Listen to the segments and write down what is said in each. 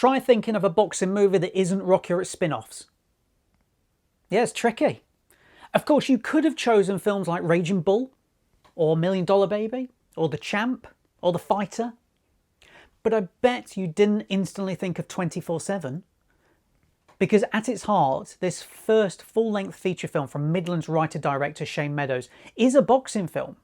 Try thinking of a boxing movie that isn't Rocky or its spin-offs. Yeah, it's tricky. Of course, you could have chosen films like Raging Bull, or $1 Million Baby, or The Champ, or The Fighter. But I bet you didn't instantly think of 24/7. Because at its heart, this first full-length feature film from Midland's writer-director Shane Meadows is a boxing film.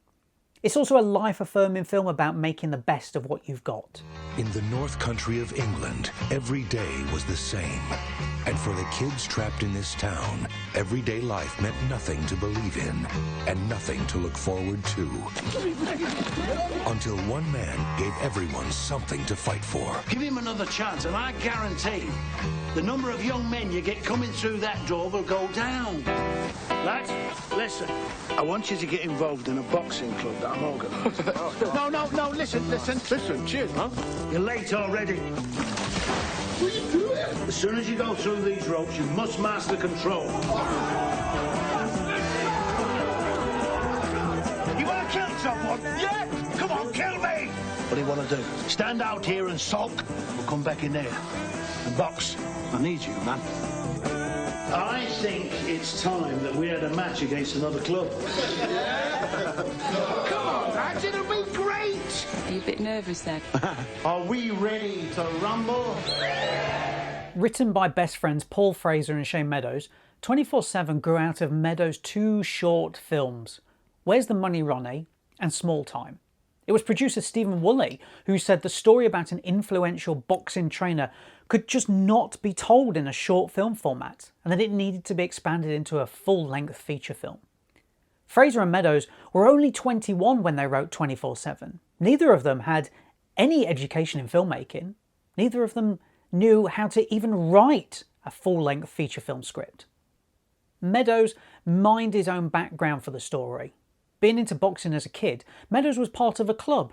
It's also a life-affirming film about making the best of what you've got. In the North Country of England, every day was the same. And for the kids trapped in this town, everyday life meant nothing to believe in and nothing to look forward to. Until one man gave everyone something to fight for. Give him another chance and I guarantee the number of young men you get coming through that door will go down. Lads, listen. I want you to get involved in a boxing club that I'm organising. No, listen, cheers, man. You're late already. What are you doing? As soon as you go through these ropes, you must master control. You want to kill someone? Yeah! Come on, kill me! What do you want to do? Stand out here and sulk? Or come back in there and box? I need you, man. I think it's time that we had a match against another club. Come on, lads, it'll be great! Are you a bit nervous then? Are we ready to rumble? Written by best friends Paul Fraser and Shane Meadows, 24/7 grew out of Meadows' two short films, Where's the Money, Ronnie? And Small Time. It was producer Stephen Woolley who said the story about an influential boxing trainer could just not be told in a short film format, and that it needed to be expanded into a full-length feature film. Fraser and Meadows were only 21 when they wrote 24/7. Neither of them had any education in filmmaking. Neither of them knew how to even write a full-length feature film script. Meadows mined his own background for the story. Being into boxing as a kid, Meadows was part of a club.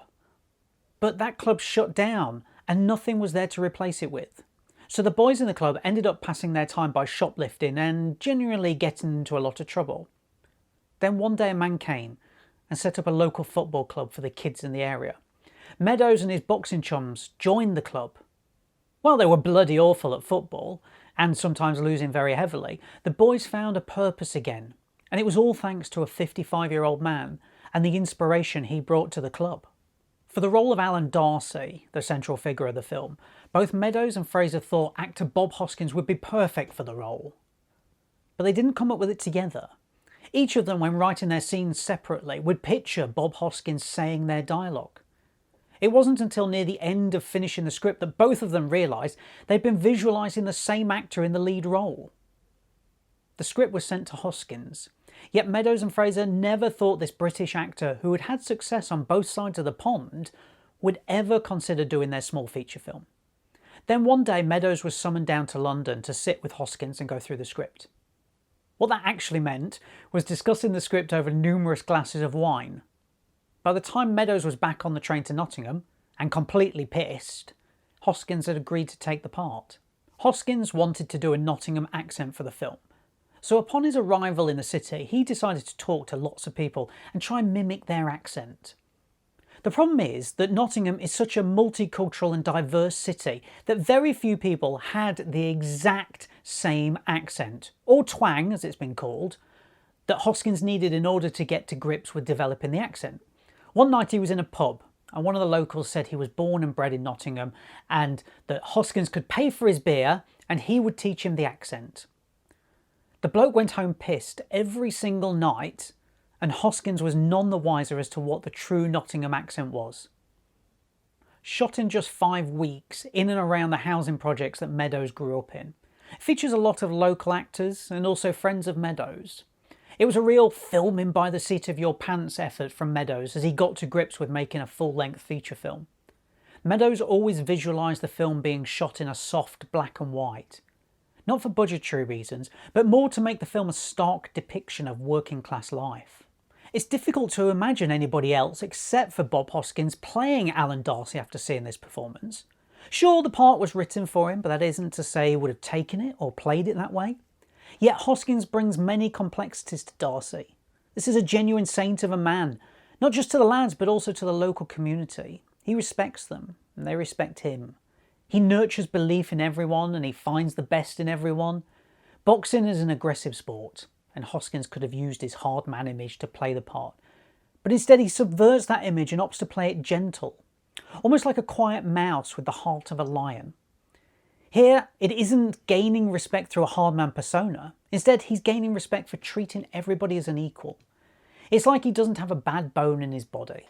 But that club shut down and nothing was there to replace it with. So the boys in the club ended up passing their time by shoplifting and generally getting into a lot of trouble. Then one day a man came and set up a local football club for the kids in the area. Meadows and his boxing chums joined the club. While they were bloody awful at football, and sometimes losing very heavily, the boys found a purpose again. And it was all thanks to a 55-year-old man and the inspiration he brought to the club. For the role of Alan Darcy, the central figure of the film, both Meadows and Fraser thought actor Bob Hoskins would be perfect for the role. But they didn't come up with it together. Each of them, when writing their scenes separately, would picture Bob Hoskins saying their dialogue. It wasn't until near the end of finishing the script that both of them realised they'd been visualising the same actor in the lead role. The script was sent to Hoskins, yet Meadows and Fraser never thought this British actor, who had had success on both sides of the pond, would ever consider doing their small feature film. Then one day Meadows was summoned down to London to sit with Hoskins and go through the script. What that actually meant was discussing the script over numerous glasses of wine. By the time Meadows was back on the train to Nottingham, and completely pissed, Hoskins had agreed to take the part. Hoskins wanted to do a Nottingham accent for the film. So upon his arrival in the city, he decided to talk to lots of people and try and mimic their accent. The problem is that Nottingham is such a multicultural and diverse city that very few people had the exact same accent, or twang as it's been called, that Hoskins needed in order to get to grips with developing the accent. One night he was in a pub and one of the locals said he was born and bred in Nottingham and that Hoskins could pay for his beer and he would teach him the accent. The bloke went home pissed every single night, and Hoskins was none the wiser as to what the true Nottingham accent was. Shot in just 5 weeks in and around the housing projects that Meadows grew up in, it features a lot of local actors and also friends of Meadows. It was a real filming by the seat of your pants effort from Meadows as he got to grips with making a full-length feature film. Meadows always visualised the film being shot in a soft black and white. Not for budgetary reasons, but more to make the film a stark depiction of working class life. It's difficult to imagine anybody else except for Bob Hoskins playing Alan Darcy after seeing this performance. Sure, the part was written for him, but that isn't to say he would have taken it or played it that way. Yet Hoskins brings many complexities to Darcy. This is a genuine saint of a man, not just to the lads but also to the local community. He respects them and they respect him. He nurtures belief in everyone and he finds the best in everyone. Boxing is an aggressive sport, and Hoskins could have used his hard man image to play the part. But instead he subverts that image and opts to play it gentle, almost like a quiet mouse with the heart of a lion. Here, it isn't gaining respect through a hard man persona. Instead, he's gaining respect for treating everybody as an equal. It's like he doesn't have a bad bone in his body.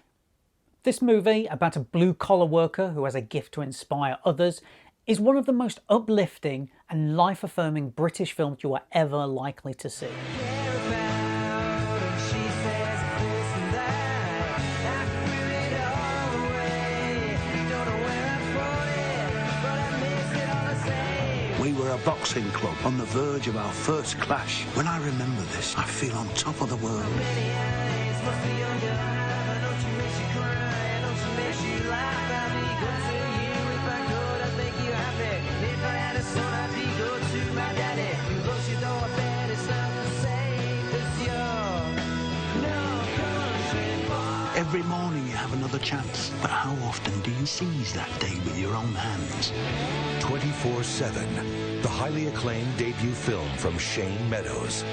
This movie, about a blue-collar worker who has a gift to inspire others, is one of the most uplifting and life-affirming British films you are ever likely to see. We were a boxing club on the verge of our first clash. When I remember this, I feel on top of the world. Every morning you have another chance, but how often do you seize that day with your own hands? 24/7, the highly acclaimed debut film from Shane Meadows.